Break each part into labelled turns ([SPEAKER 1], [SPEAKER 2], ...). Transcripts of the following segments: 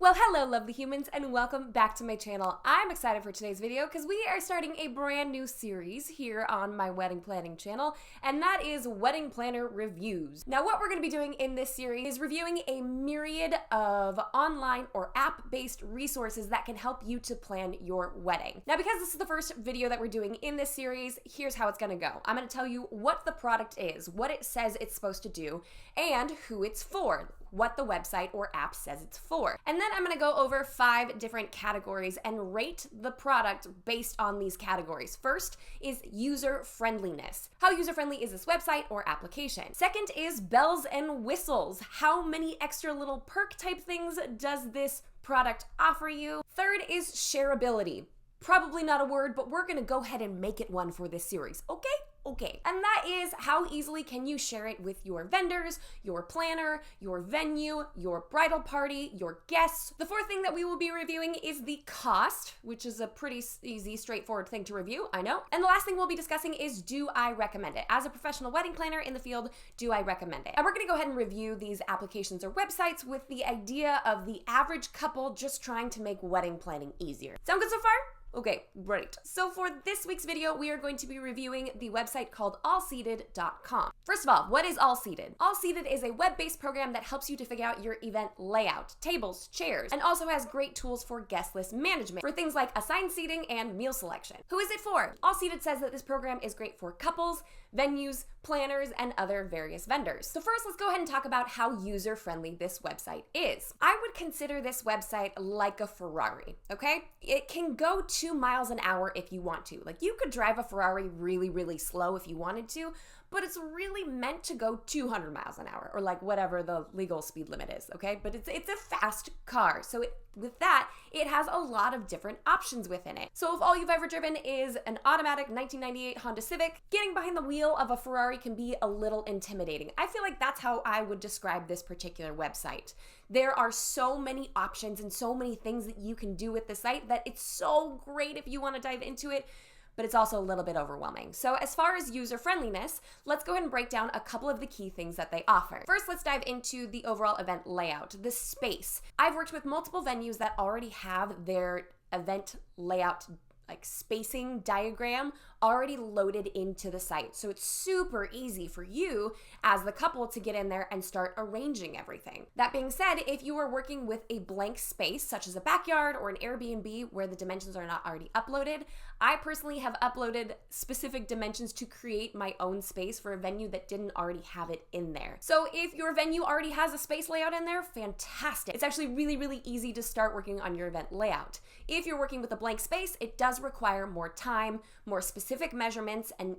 [SPEAKER 1] Well, hello lovely humans and welcome back to my channel. I'm excited for today's video because we are starting a brand new series here on my wedding planning channel, and that is wedding planner reviews. Now what we're going to be doing in this series is reviewing a myriad of online or app-based resources that can help you to plan your wedding. Now because this is the first video that we're doing in this series, here's how it's going to go. I'm going to tell you what the product is, what it says it's supposed to do, and who it's for, what the website or app says it's for. And then I'm going to go over 5 different categories and rate the product based on these categories. First is user friendliness. How user friendly is this website or application? Second is bells and whistles. How many extra little perk type things does this product offer you? Third is shareability. Probably not a word, but we're going to go ahead and make it one for this series, okay? Okay, and that is how easily can you share it with your vendors, your planner, your venue, your bridal party, your guests. The fourth thing that we will be reviewing is the cost, which is a pretty easy, straightforward thing to review, I know. And the last thing we'll be discussing is, do I recommend it? As a professional wedding planner in the field, do I recommend it? And we're gonna go ahead and review these applications or websites with the idea of the average couple just trying to make wedding planning easier. Sound good so far? Okay, great. So for this week's video, we are going to be reviewing the website called AllSeated.com. First of all, what is AllSeated? AllSeated is a web-based program that helps you to figure out your event layout, tables, chairs, and also has great tools for guest list management for things like assigned seating and meal selection. Who is it for? AllSeated says that this program is great for couples, venues, planners, and other various vendors. So first, let's go ahead and talk about how user-friendly this website is. I would consider this website like a Ferrari, okay? It can go 2 miles an hour if you want to. Like, you could drive a Ferrari really, really slow if you wanted to, but it's really meant to go 200 miles an hour, or like whatever the legal speed limit is, okay? But it's a fast car, so with that, it has a lot of different options within it. So if all you've ever driven is an automatic 1998 Honda Civic, getting behind the wheel of a Ferrari can be a little intimidating. I feel like that's how I would describe this particular website. There are so many options and so many things that you can do with the site that it's so great if you want to dive into it, but it's also a little bit overwhelming. So as far as user friendliness, let's go ahead and break down a couple of the key things that they offer. First, let's dive into the overall event layout, the space. I've worked with multiple venues that already have their event layout like spacing diagram already loaded into the site. So it's super easy for you as the couple to get in there and start arranging everything. That being said, if you are working with a blank space, such as a backyard or an Airbnb where the dimensions are not already uploaded, I personally have uploaded specific dimensions to create my own space for a venue that didn't already have it in there. So if your venue already has a space layout in there, fantastic. It's actually really, really easy to start working on your event layout. If you're working with a blank space, it does require more time, more specific measurements, and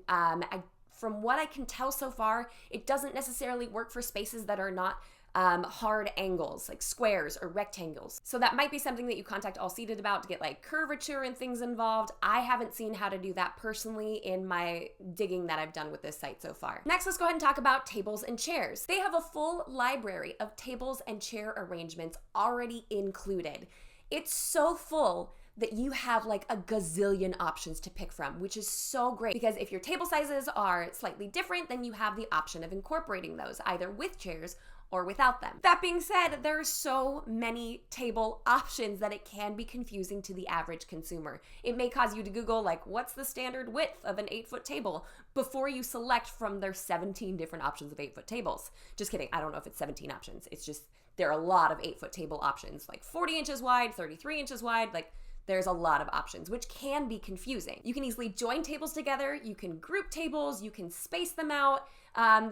[SPEAKER 1] from what I can tell so far, it doesn't necessarily work for spaces that are not hard angles, like squares or rectangles. So that might be something that you contact AllSeated about to get like curvature and things involved. I haven't seen how to do that personally in my digging that I've done with this site so far. Next, let's go ahead and talk about tables and chairs. They have a full library of tables and chair arrangements already included. It's so full that you have like a gazillion options to pick from, which is so great because if your table sizes are slightly different, then you have the option of incorporating those either with chairs or without them. That being said, there are so many table options that it can be confusing to the average consumer. It may cause you to Google like, what's the standard width of an 8-foot table before you select from their 17 different options of 8-foot tables. Just kidding, I don't know if it's 17 options. It's just, there are a lot of 8-foot table options, like 40 inches wide, 33 inches wide, like there's a lot of options, which can be confusing. You can easily join tables together, you can group tables, you can space them out.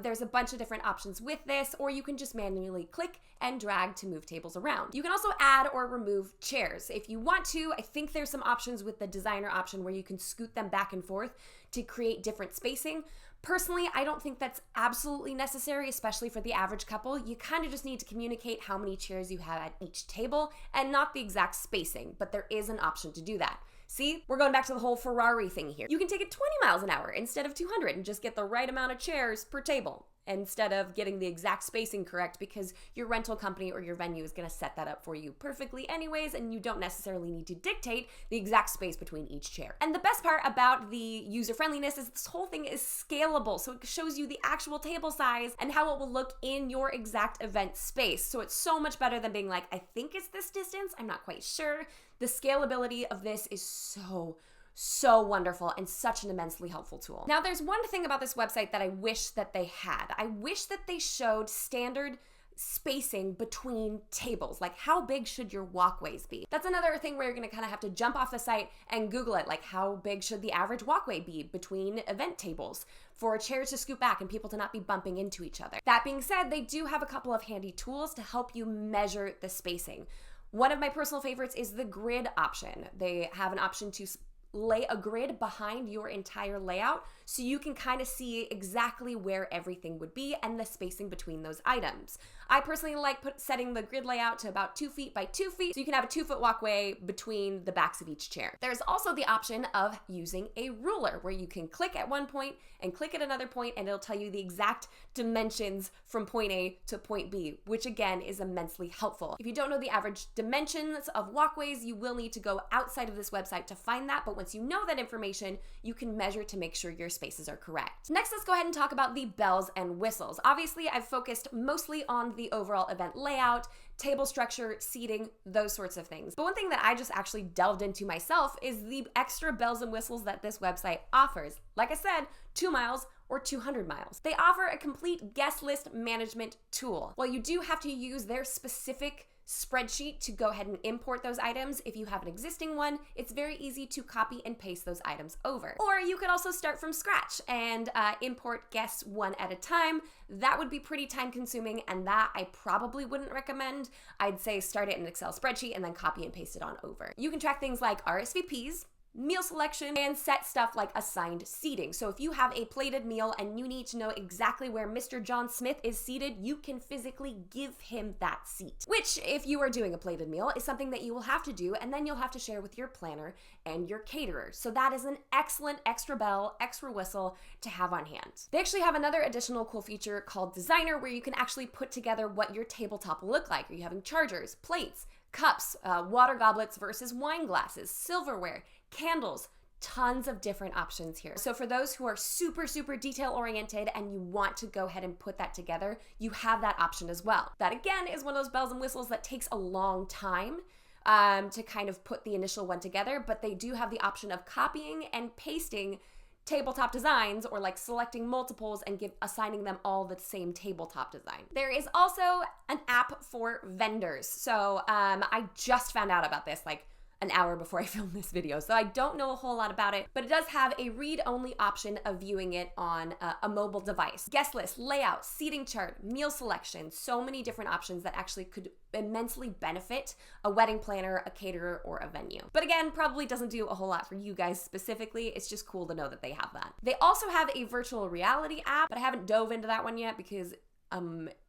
[SPEAKER 1] There's a bunch of different options with this, or you can just manually click and drag to move tables around. You can also add or remove chairs. If you want to, I think there's some options with the designer option where you can scoot them back and forth to create different spacing. Personally, I don't think that's absolutely necessary, especially for the average couple. You kind of just need to communicate how many chairs you have at each table and not the exact spacing, but there is an option to do that. See, we're going back to the whole Ferrari thing here. You can take it 20 miles an hour instead of 200 and just get the right amount of chairs per table. instead of getting the exact spacing correct, because your rental company or your venue is going to set that up for you perfectly anyways, and you don't necessarily need to dictate the exact space between each chair. And the best part about the user-friendliness is this whole thing is scalable, so it shows you the actual table size and how it will look in your exact event space. So it's so much better than being like, I think it's this distance, I'm not quite sure. The scalability of this is so wonderful and such an immensely helpful tool. Now, there's one thing about this website that I wish that they had. I wish that they showed standard spacing between tables. Like, how big should your walkways be? That's another thing where you're gonna kind of have to jump off the site and Google it. Like, how big should the average walkway be between event tables for chairs to scoot back and people to not be bumping into each other? That being said, they do have a couple of handy tools to help you measure the spacing. One of my personal favorites is the grid option. They have an option to lay a grid behind your entire layout so you can kind of see exactly where everything would be and the spacing between those items. I personally like setting the grid layout to about 2 feet by 2 feet, so you can have a 2-foot walkway between the backs of each chair. There's also the option of using a ruler where you can click at one point and click at another point and it'll tell you the exact dimensions from point A to point B, which again is immensely helpful. If you don't know the average dimensions of walkways, you will need to go outside of this website to find that, but once you know that information, you can measure to make sure your spaces are correct. Next, let's go ahead and talk about the bells and whistles. Obviously, I've focused mostly on the overall event layout, table structure, seating, those sorts of things. But one thing that I just actually delved into myself is the extra bells and whistles that this website offers. Like I said, 2 miles or 200 miles. They offer a complete guest list management tool. While you do have to use their specific spreadsheet to go ahead and import those items, if you have an existing one, it's very easy to copy and paste those items over. Or you could also start from scratch and import guests one at a time. That would be pretty time consuming, and that I probably wouldn't recommend. I'd say start it in an Excel spreadsheet and then copy and paste it on over. You can track things like RSVPs, meal selection, and set stuff like assigned seating. So if you have a plated meal and you need to know exactly where Mr. John Smith is seated, you can physically give him that seat. Which, if you are doing a plated meal, is something that you will have to do, and then you'll have to share with your planner and your caterer. So that is an excellent extra bell, extra whistle to have on hand. They actually have another additional cool feature called Designer, where you can actually put together what your tabletop will look like. Are you having chargers, plates, cups, water goblets versus wine glasses, silverware, candles, tons of different options here. So for those who are super detail oriented and you want to go ahead and put that together, you have that option as well. That again is one of those bells and whistles that takes a long time to kind of put the initial one together, but they do have the option of copying and pasting tabletop designs, or like selecting multiples and assigning them all the same tabletop design. There is also an app for vendors. So I just found out about this like an hour before I filmed this video, so I don't know a whole lot about it, but it does have a read-only option of viewing it on a mobile device. Guest list, layout, seating chart, meal selection, so many different options that actually could immensely benefit a wedding planner, a caterer, or a venue. But again, probably doesn't do a whole lot for you guys specifically. It's just cool to know that they have that. They also have a virtual reality app, but I haven't dove into that one yet because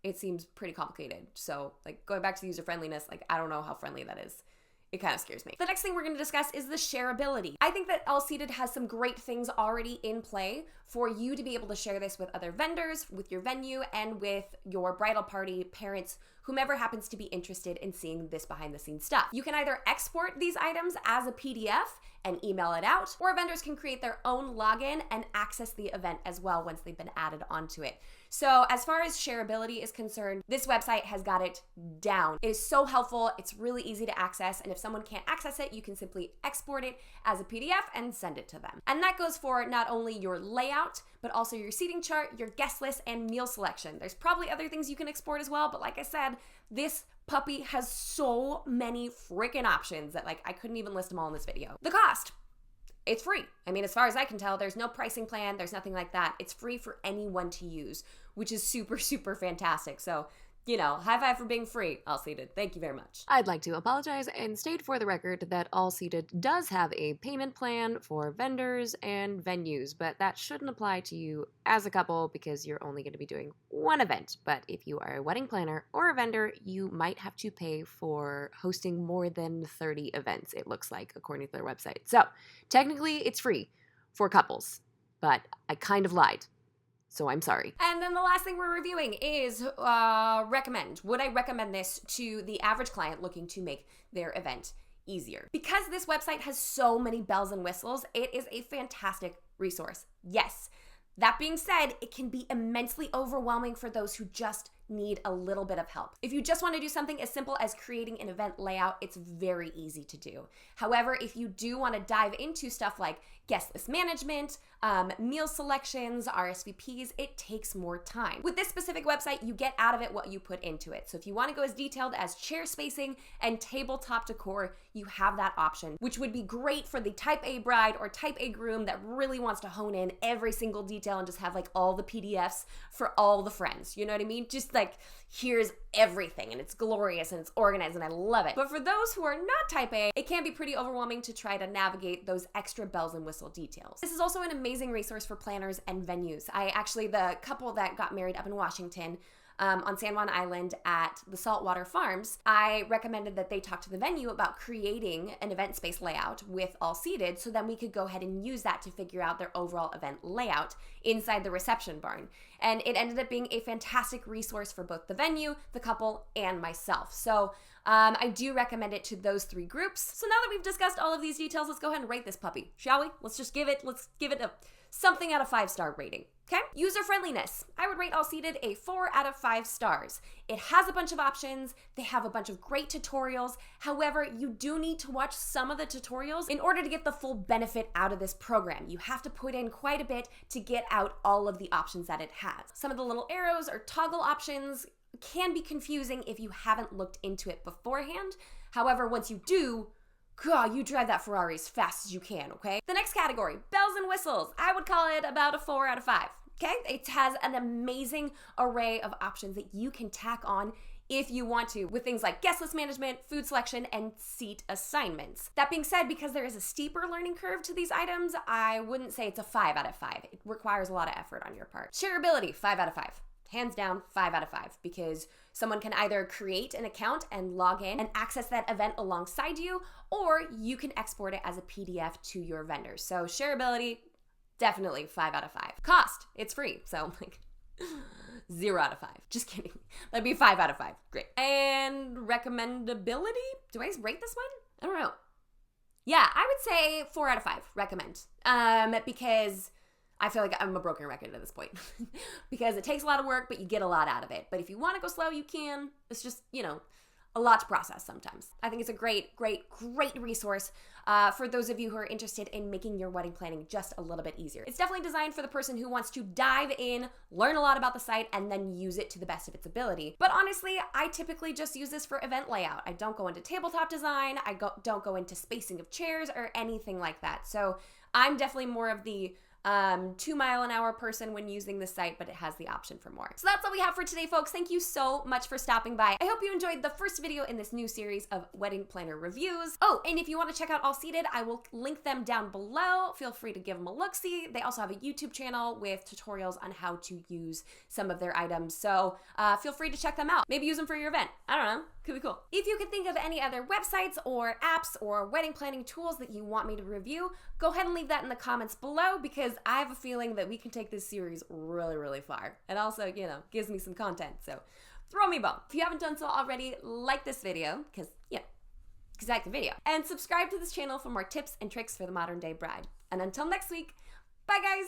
[SPEAKER 1] it seems pretty complicated. So like going back to the user friendliness, like I don't know how friendly that is. It kind of scares me. The next thing we're going to discuss is the shareability. I think that AllSeated has some great things already in play for you to be able to share this with other vendors, with your venue, and with your bridal party, parents, whomever happens to be interested in seeing this behind the scenes stuff. You can either export these items as a PDF and email it out, or vendors can create their own login and access the event as well once they've been added onto it. So as far as shareability is concerned, this website has got it down. It is so helpful, it's really easy to access, and if someone can't access it, you can simply export it as a PDF and send it to them. And that goes for not only your layout, but also your seating chart, your guest list, and meal selection. There's probably other things you can export as well, but like I said, this puppy has so many freaking options that like I couldn't even list them all in this video. The cost. It's free. I mean, as far as I can tell, there's no pricing plan, there's nothing like that. It's free for anyone to use, which is super fantastic. So, you know, high five for being free, AllSeated. Thank you very much.
[SPEAKER 2] I'd like to apologize and state for the record that AllSeated does have a payment plan for vendors and venues, but that shouldn't apply to you as a couple because you're only going to be doing one event. But if you are a wedding planner or a vendor, you might have to pay for hosting more than 30 events, it looks like, according to their website. So technically it's free for couples, but I kind of lied. so I'm sorry.
[SPEAKER 1] And then the last thing we're reviewing is recommend. Would I recommend this to the average client looking to make their event easier? Because this website has so many bells and whistles, it is a fantastic resource. Yes. That being said, it can be immensely overwhelming for those who just need a little bit of help. If you just want to do something as simple as creating an event layout, it's very easy to do. However, if you do want to dive into stuff like guest list management, meal selections, RSVPs, it takes more time. With this specific website, you get out of it what you put into it. So if you want to go as detailed as chair spacing and tabletop decor, you have that option, which would be great for the type A bride or type A groom that really wants to hone in every single detail and just have like all the PDFs for all the friends. You know what I mean? Just like, here's everything and it's glorious and it's organized and I love it. But for those who are not type A, it can be pretty overwhelming to try to navigate those extra bells and whistle details. This is also an amazing resource for planners and venues. The couple that got married up in Washington, on San Juan Island at the Saltwater Farms, I recommended that they talk to the venue about creating an event space layout with AllSeated, so then we could go ahead and use that to figure out their overall event layout inside the reception barn. And it ended up being a fantastic resource for both the venue, the couple, and myself. So I do recommend it to those three groups. So now that we've discussed all of these details, let's go ahead and rate this puppy, shall we? Let's give it a something out of 5-star rating. Okay? User-friendliness. I would rate AllSeated a 4 out of 5 stars. It has a bunch of options. They have a bunch of great tutorials. However, you do need to watch some of the tutorials in order to get the full benefit out of this program. You have to put in quite a bit to get out all of the options that it has. Some of the little arrows or toggle options can be confusing if you haven't looked into it beforehand. However, once you do, God, you drive that Ferrari as fast as you can, okay? The next category, bells and whistles. I would call it about a 4 out of 5, okay? It has an amazing array of options that you can tack on if you want to, with things like guest list management, food selection, and seat assignments. That being said, because there is a steeper learning curve to these items, I wouldn't say it's a 5 out of 5. It requires a lot of effort on your part. Shareability, 5 out of 5. Hands down, 5 out of 5, because someone can either create an account and log in and access that event alongside you, or you can export it as a PDF to your vendors. So shareability, definitely 5 out of 5. Cost, it's free, so like 0 out of 5. Just kidding. That'd be 5 out of 5. Great. And recommendability? Do I rate this one? I don't know. Yeah, I would say 4 out of 5. Recommend. Because I feel like I'm a broken record at this point because it takes a lot of work, but you get a lot out of it. But if you want to go slow, you can. It's just, a lot to process sometimes. I think it's a great resource for those of you who are interested in making your wedding planning just a little bit easier. It's definitely designed for the person who wants to dive in, learn a lot about the site, and then use it to the best of its ability. But honestly, I typically just use this for event layout. I don't go into tabletop design. Don't go into spacing of chairs or anything like that. So I'm definitely more of the 2-mile-an-hour person when using the site, but it has the option for more. So that's all we have for today, folks. Thank you so much for stopping by. I hope you enjoyed the first video in this new series of wedding planner reviews. Oh, and if you want to check out AllSeated, I will link them down below. Feel free to give them a look-see. They also have a YouTube channel with tutorials on how to use some of their items. So feel free to check them out. Maybe use them for your event. I don't know. Could be cool. If you can think of any other websites or apps or wedding planning tools that you want me to review, go ahead and leave that in the comments below, because I have a feeling that we can take this series really far. And also, gives me some content. So throw me a bone. If you haven't done so already, like this video, because I like the video. And subscribe to this channel for more tips and tricks for the modern day bride. And until next week, bye guys!